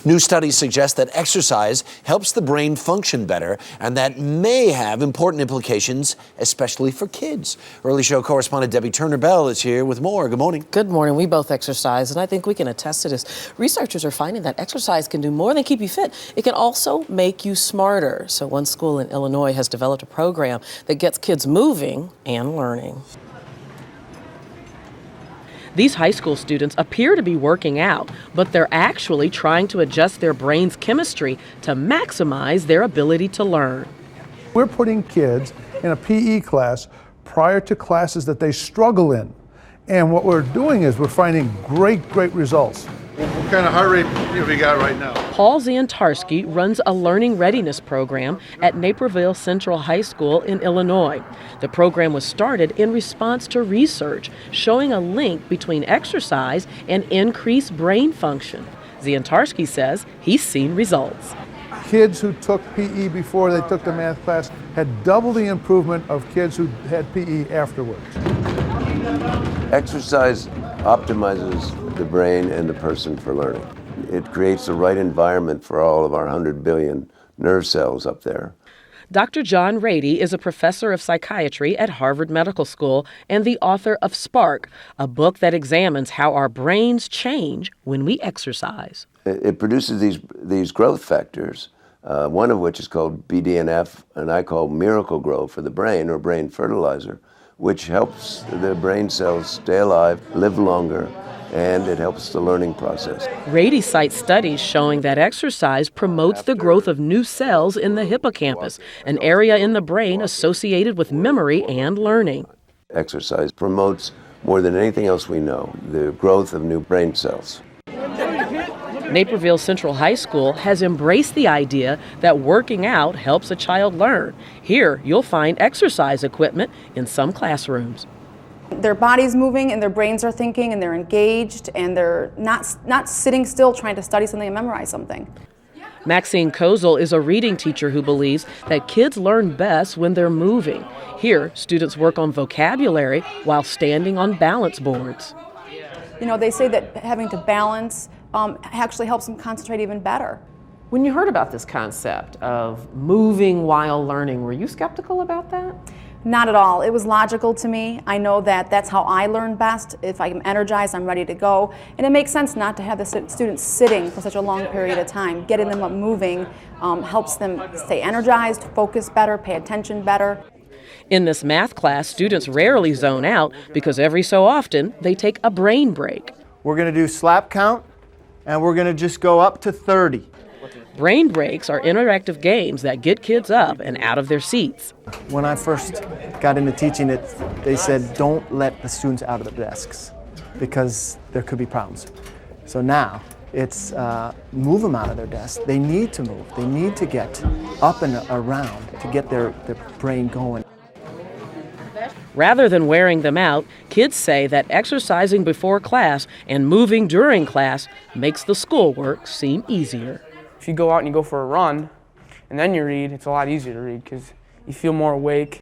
New studies suggest that exercise helps the brain function better, and that may have important implications, especially for kids. Early Show correspondent Debbye Turner Bell is here with more. Good morning. Good morning. We both exercise, and I think we can attest to this. Researchers are finding that exercise can do more than keep you fit. It can also make you smarter. So one school in Illinois has developed a program that gets kids moving and learning. These high school students appear to be working out, but they're actually trying to adjust their brain's chemistry to maximize their ability to learn. We're putting kids in a PE class prior to classes that they struggle in. And what we're doing is we're finding great results. What kind of heart rate have we got right now? Paul Ziantarski runs a learning readiness program at Naperville Central High School in Illinois. The program was started in response to research showing a link between exercise and increased brain function. Ziantarski says he's seen results. Kids who took PE before they took the math class had double the improvement of kids who had PE afterwards. Exercise optimizes the brain and the person for learning. It creates the right environment for all of our 100 billion nerve cells up there. Dr. John Rady is a professor of psychiatry at Harvard Medical School and the author of Spark, a book that examines how our brains change when we exercise. It produces these growth factors, one of which is called BDNF, and I call miracle grow for the brain, or brain fertilizer, which helps the brain cells stay alive, live longer, and it helps the learning process. Rady cites studies showing that exercise promotes the growth of new cells in the hippocampus, an area in the brain associated with memory and learning. Exercise promotes, more than anything else we know, the growth of new brain cells. Naperville Central High School has embraced the idea that working out helps a child learn. Here, you'll find exercise equipment in some classrooms. Their body's moving and their brains are thinking and they're engaged and they're not sitting still trying to study something and memorize something. MAXYNE KOZIL is a reading teacher who believes that kids learn best when they're moving. Here, students work on vocabulary while standing on balance boards. You know, they say that having to balance actually helps them concentrate even better. When you heard about this concept of moving while learning, were you skeptical about that? Not at all. It was logical to me. I know that that's how I learn best. If I'm energized, I'm ready to go. And it makes sense not to have the students sitting for such a long period of time. Getting them up moving helps them stay energized, focus better, pay attention better. In this math class, students rarely zone out because every so often they take a brain break. We're going to do slap count, and we're going to just go up to 30. Brain breaks are interactive games that get kids up and out of their seats. When I first got into teaching it, they said don't let the students out of their desks because there could be problems. So now it's move them out of their desks. They need to move. They need to get up and around to get their brain going. Rather than wearing them out, kids say that exercising before class and moving during class makes the schoolwork seem easier. If you go out and you go for a run and then you read, it's a lot easier to read because you feel more awake.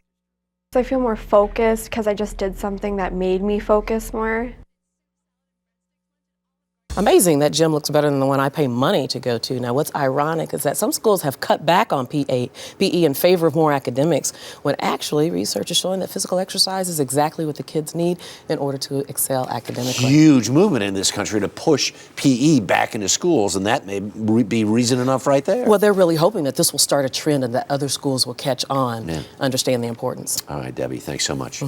So I feel more focused because I just did something that made me focus more. Amazing that gym looks better than the one I pay money to go to. Now, what's ironic is that some schools have cut back on PE in favor of more academics, when actually research is showing that physical exercise is exactly what the kids need in order to excel academically. Huge movement in this country to push PE back into schools, and that may be reason enough right there. Well, they're really hoping that this will start a trend and that other schools will catch on, understand the importance. All right, Debbie, thanks so much.